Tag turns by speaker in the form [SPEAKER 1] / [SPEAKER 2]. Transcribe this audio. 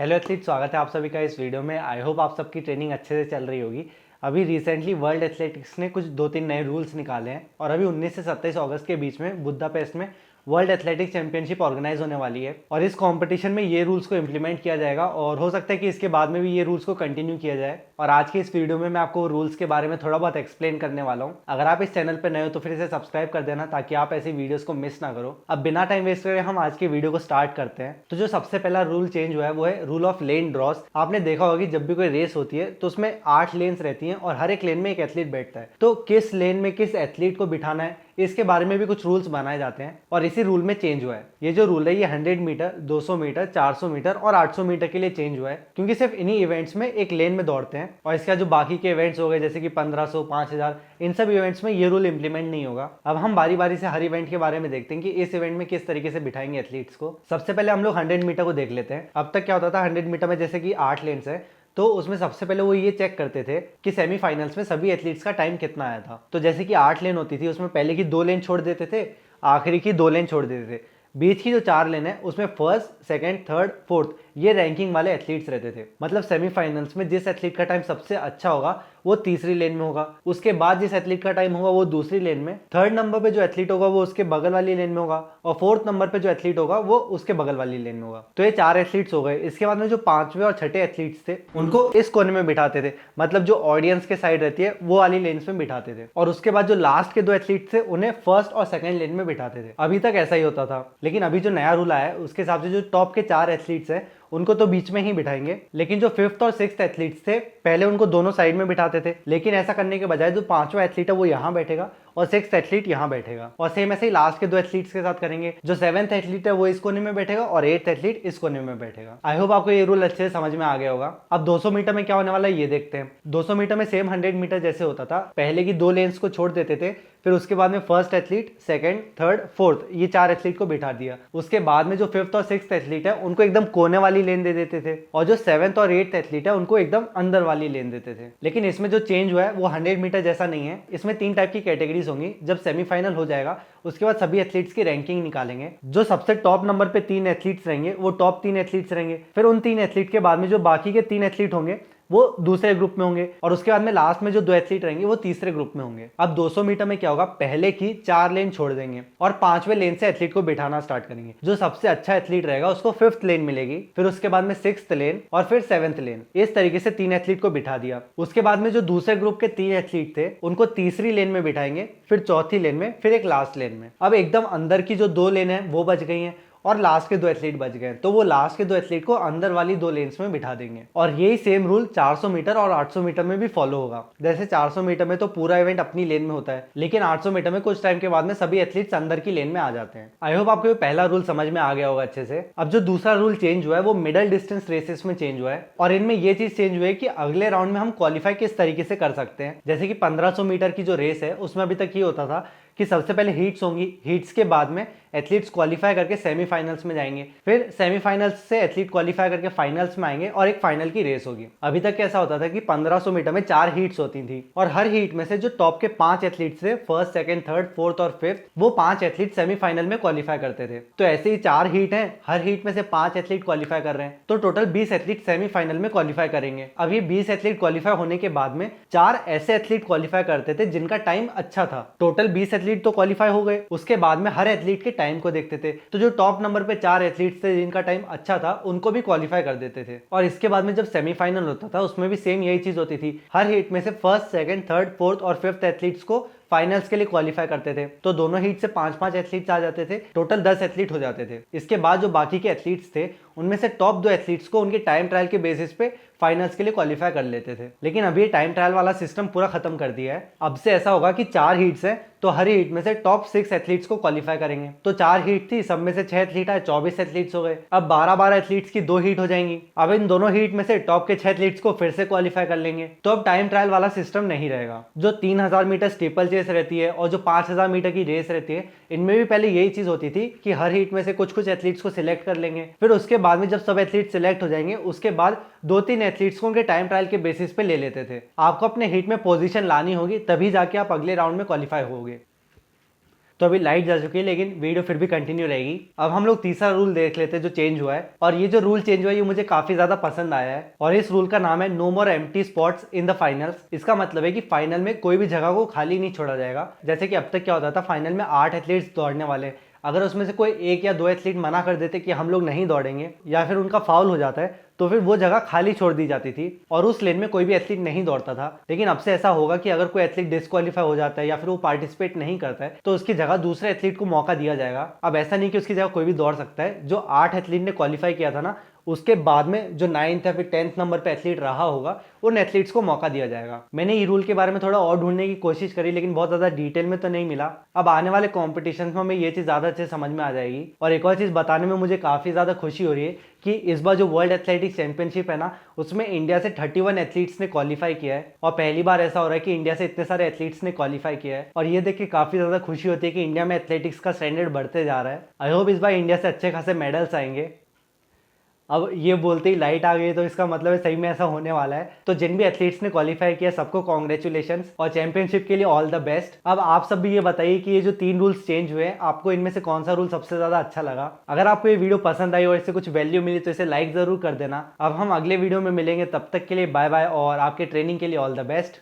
[SPEAKER 1] Hello athlete, स्वागत है आप सभी का इस वीडियो में। आई होप आप सबकी ट्रेनिंग अच्छे से चल रही होगी। अभी रिसेंटली वर्ल्ड एथलेटिक्स ने कुछ 2-3 नए रूल्स निकाले हैं और अभी 19 से 27 अगस्त के बीच में बुदापेस्ट में वर्ल्ड एथलेटिक्स चैंपियनशिप ऑर्गेनाइज होने वाली है और इस कंपटीशन में ये रूल्स को इम्प्लीमेंट किया जाएगा और हो सकता है कि इसके बाद में भी ये रूल्स को कंटिन्यू किया जाए। और आज के इस वीडियो में मैं आपको रूल्स के बारे में थोड़ा बहुत एक्सप्लेन करने वाला हूँ। अगर आप इस चैनल पर नए हो तो फिर इसे सब्सक्राइब कर देना ताकि आप ऐसी वीडियोस को मिस ना करो। अब बिना टाइम वेस्ट करे हम आज की वीडियो को स्टार्ट करते हैं। तो जो सबसे पहला रूल चेंज हुआ है वो है रूल ऑफ लेन ड्रॉस। आपने देखा होगा कि जब भी कोई रेस होती है तो उसमें 8 लेन्स रहती हैं और हर एक लेन में एक एथलीट बैठता है। तो किस लेन में किस एथलीट को बिठाना है इसके बारे में भी कुछ रूल्स बनाए जाते हैं और इसी रूल में चेंज हुआ है। ये जो रूल है ये 100 मीटर, 200 मीटर, 400 मीटर और 800 मीटर के लिए चेंज हुआ है क्योंकि सिर्फ इन्हीं इवेंट्स में एक लेन में दौड़ते हैं और इसका जो बाकी के इवेंट्स हो गए जैसे कि 1500, 5000, इन सब इवेंट्स में ये रूल इंप्लीमेंट नहीं होगा। अब हम बारी बारी से हर इवेंट के बारे में देखते हैं कि इस इवेंट में किस तरीके से बिठाएंगे एथलीट्स को। सबसे पहले हम लोग 100 मीटर को देख लेते हैं। अब तक क्या होता था, 100 मीटर में जैसे कि 8 लेन्स है तो उसमें सबसे पहले वो ये चेक करते थे कि सेमीफाइनल्स में सभी एथलीट्स का टाइम कितना आया था। तो जैसे कि 8 लेन होती थी उसमें पहले की 2 लेन छोड़ देते थे, आखिरी की 2 लेन छोड़ देते थे। बीच की जो 4 लेन है उसमें फर्स्ट, सेकंड, थर्ड, फोर्थ ये रैंकिंग वाले एथलीट्स रहते थे। मतलब सेमीफाइनल्स में जिस एथलीट का टाइम सबसे अच्छा होगा वो तीसरी लेन में होगा, उसके बाद जिस एथलीट का टाइम होगा वो दूसरी लेन में, थर्ड नंबर पे जो एथलीट होगा वो उसके बगल वाली लेन में होगा और फोर्थ नंबर पे जो एथलीट होगा वो उसके बगल वाली लेन में होगा। तो ये 4 एथलीट्स हो गए। इसके बाद में जो 5वें और 6ठे एथलीट्स थे उनको इस कोने में बिठाते थे, मतलब जो ऑडियंस के साइड रहती है वो वाली लेन्स में बिठाते थे। और उसके बाद जो लास्ट के 2 एथलीट्स थे उन्हें फर्स्ट और सेकंड लेन में बिठाते थे। अभी तक ऐसा ही होता था, लेकिन अभी जो नया रूल आया है उसके हिसाब से जो टॉप के 4 एथलीट्स हैं उनको तो बीच में ही बिठाएंगे, लेकिन जो 5th और 6th एथलीट्स थे पहले उनको दोनों साइड में बिठाते थे, लेकिन ऐसा करने के बजाय जो 5वां एथलीट है वो यहाँ बैठेगा और 6th एथलीट यहाँ बैठेगा। और सेम ऐसे ही लास्ट के 2 एथलीट्स के साथ करेंगे। जो 7th एथलीट है वो इस कोने में बैठेगा और 8th एथलीट इस कोने में बैठेगा। आई होप आपको ये रूल अच्छे से समझ में आ गया होगा। अब 200 मीटर में क्या होने वाला है ये देखते हैं। 200 मीटर में सेम 100 मीटर जैसे होता था, पहले की 2 लेन्स को छोड़ देते थे, फिर उसके बाद में first athlete, second, third, fourth ये 4 एथलीट को बिठा दिया। उसके बाद में जो 5th और 6th एथलीट है उनको एकदम कोने वाली लेन दे देते थे और जो 7th और 8th एथलीट है उनको एकदम अंदर वाली लेन देते थे। लेकिन इसमें जो चेंज हुआ है वो 100 मीटर जैसा नहीं है। इसमें 3 टाइप की कैटेगरीज होंगी। जब सेमीफाइनल हो जाएगा उसके बाद सभी एथलीट्स की रैंकिंग निकालेंगे। जो सबसे टॉप नंबर पे 3 एथलीट्स रहेंगे वो टॉप 3 एथलीट्स रहेंगे। फिर उन 3 एथलीट के बाद में जो बाकी के 3 एथलीट होंगे वो दूसरे ग्रुप में होंगे और उसके बाद में लास्ट में जो 2 एथलीट रहेंगे वो तीसरे ग्रुप में होंगे। अब 200 मीटर में क्या होगा, पहले की 4 लेन छोड़ देंगे और 5वें लेन से एथलीट को बिठाना स्टार्ट करेंगे। जो सबसे अच्छा एथलीट रहेगा उसको 5th लेन मिलेगी, फिर उसके बाद में 6th लेन और फिर 7th लेन। इस तरीके से 3 एथलीट को बिठा दिया। उसके बाद में जो दूसरे ग्रुप के 3 एथलीट थे उनको तीसरी लेन में बिठाएंगे, फिर चौथी लेन में, फिर एक लास्ट लेन में। अब एकदम अंदर की जो 2 लेन है वो बच गई हैं और लास्ट के 2 एथलीट बच गए, तो वो लास्ट के 2 एथलीट को अंदर वाली 2 लेन्स में बिठा देंगे। और यही सेम रूल 400 मीटर और 800 मीटर में भी फॉलो होगा। जैसे 400 मीटर में तो पूरा इवेंट अपनी लेन में होता है, लेकिन 800 मीटर में कुछ टाइम के बाद में सभी एथलीट्स अंदर की लेन में आ जाते हैं। आई होप आपको ये पहला रूल समझ में आ गया होगा अच्छे से। अब जो दूसरा रूल चेंज हुआ है वो मिडल डिस्टेंस रेसेस में चेंज हुआ है और इनमें ये चीज चेंज हुई है कि अगले राउंड में हम क्वालिफाई किस तरीके से कर सकते हैं। जैसे कि 1500 मीटर की जो रेस है उसमें अभी तक ये होता था कि सबसे पहले हीट्स होंगी, हीट्स के बाद में एथलीट्स क्वालिफाई करके सेमीफाइनल्स में जाएंगे, फिर सेमीफाइनल्स से एथलीट क्वालिफाई करके फाइनल्स में आएंगे और एक फाइनल की रेस होगी। अभी तक कैसा होता था कि 1500 मीटर में 4 हीट्स होती थी और हर हीट में से जो टॉप के 5 एथलीट्स थे, फर्स्ट, सेकंड, थर्ड, फोर्थ और फिफ्थ, वो 5 एथलीट सेमीफाइनल में क्वालिफाई करते थे। तो ऐसे ही 4 हीट हैं, हर हीट में से 5 एथलीट क्वालिफाई कर रहे हैं, तो टोटल 20 एथलीट सेमीफाइनल में क्वालिफाई करेंगे। अब ये 20 एथलीट क्वालिफाई होने के बाद में 4 ऐसे एथलीट क्वालिफाई करते थे जिनका टाइम अच्छा था। टोटल 20 एथलीट तो क्वालिफाई हो गए। उसके बाद में हर एथलीट के टाइम को देखते थे, तो जो टॉप नंबर पे 4 एथलीट्स थे जिनका टाइम अच्छा था उनको भी क्वालिफाई कर देते थे। और इसके बाद में जब सेमीफाइनल होता था उसमें भी सेम यही चीज होती थी। हर हीट में से फर्स्ट, सेकंड, थर्ड, फोर्थ और फिफ्थ एथलीट्स को फाइनल्स के लिए क्वालिफाई करते थे, तो दोनों हीट से 5-5 एथलीट्स आ जाते थे, टोटल 10 एथलीट हो जाते थे। इसके बाद जो बाकी के एथलीट्स थे उनमें से टॉप 2 एथलीट्स को उनके टाइम ट्रायल के बेसिस पे फाइनल्स के लिए क्वालिफाई कर लेते थे। लेकिन अभी टाइम ट्रायल वाला सिस्टम पूरा खत्म कर दिया है। अब से ऐसा होगा कि 4 हीट्स है तो हर हीट में से टॉप 6 एथलीट्स को क्वालिफाई करेंगे। तो 4 हीट थी, सब में से 6 एथलीट आए, 24 एथलीट्स हो गए। अब 12-12 एथलीट्स की 2 हीट हो जाएंगी। अब इन दोनों हीट में से टॉप के 6 एथलीट्स को फिर से क्वालिफाई कर लेंगे। तो अब टाइम ट्रायल वाला सिस्टम नहीं रहेगा। जो 3000 मीटर स्टीपल चेस रहती है और जो 5000 मीटर की रेस रहती है, इनमें भी पहले यही चीज होती थी कि हर हीट में से कुछ कुछ एथलीट्स को सिलेक्ट कर लेंगे, फिर उसके बाद में जब सब एथलीट सिलेक्ट हो जाएंगे उसके बाद 2-3 एथलीट्स को उनके टाइम ट्रायल के बेसिस पे ले लेते थे। आपको अपने हीट में पोजीशन लानी होगी तभी जाके आप अगले राउंड में क्वालिफाई होगे। तो अभी लाइट जा चुकी है लेकिन वीडियो फिर भी कंटिन्यू रहेगी। अब हम लोग तीसरा रूल देख लेते हैं जो चेंज हुआ है, और ये जो रूल चेंज हुआ है ये मुझे काफी ज्यादा पसंद आया है, और इस रूल का नाम है no more empty spots in the finals. इसका मतलब है कि फाइनल में कोई भी जगह को खाली नहीं छोड़ा जाएगा। जैसे कि अब तक क्या होता था, फाइनल में 8 एथलीट्स दौड़ने वाले, अगर उसमें से कोई एक या दो एथलीट मना कर देते कि हम लोग नहीं दौड़ेंगे या फिर उनका फाउल हो जाता है तो फिर वो जगह खाली छोड़ दी जाती थी और उस लेन में कोई भी एथलीट नहीं दौड़ता था। लेकिन अब से ऐसा होगा कि अगर कोई एथलीट डिस्क्वालीफाई हो जाता है या फिर वो पार्टिसिपेट नहीं करता है तो उसकी जगह दूसरे एथलीट को मौका दिया जाएगा। अब ऐसा नहीं कि उसकी जगह कोई भी दौड़ सकता है। जो 8 एथलीट ने क्वालिफाई किया था ना, उसके बाद में जो 9th या फिर 10th नंबर पे एथलीट रहा होगा उन एथलीट्स को मौका दिया जाएगा। मैंने ये रूल के बारे में थोड़ा और ढूंढने की कोशिश करी लेकिन बहुत ज़्यादा डिटेल में तो नहीं मिला। अब आने वाले कॉम्पिटिशन में हमें ये चीज़ ज़्यादा अच्छे समझ में आ जाएगी। और एक और चीज़ बताने में मुझे काफ़ी ज़्यादा खुशी हो रही है कि इस बार जो वर्ल्ड एथलेटिक्स चैंपियनशिप है ना, उसमें इंडिया से 31 एथलीट्स ने क्वालिफाई किया है और पहली बार ऐसा हो रहा है कि इंडिया से इतने सारे एथलीट्स ने क्वालिफाई किया है। और ये देख के काफ़ी ज़्यादा खुशी होती है कि इंडिया में एथलेटिक्स का स्टैंडर्ड बढ़ते जा रहा है। आई होप इस बार इंडिया से अच्छे खासे मेडल्स आएंगे। अब ये बोलते ही लाइट आ गई तो इसका मतलब है सही में ऐसा होने वाला है। तो जिन भी एथलीट्स ने क्वालिफाई किया सबको कॉन्ग्रेचुलेशंस और चैंपियनशिप के लिए ऑल द बेस्ट। अब आप सब भी ये बताइए कि ये जो 3 रूल्स चेंज हुए हैं आपको इनमें से कौन सा रूल सबसे ज्यादा अच्छा लगा। अगर आपको ये वीडियो पसंद आई और इससे कुछ वैल्यू मिली तो इसे लाइक जरूर कर देना। अब हम अगले वीडियो में मिलेंगे, तब तक के लिए बाय बाय और आपके ट्रेनिंग के लिए ऑल द बेस्ट।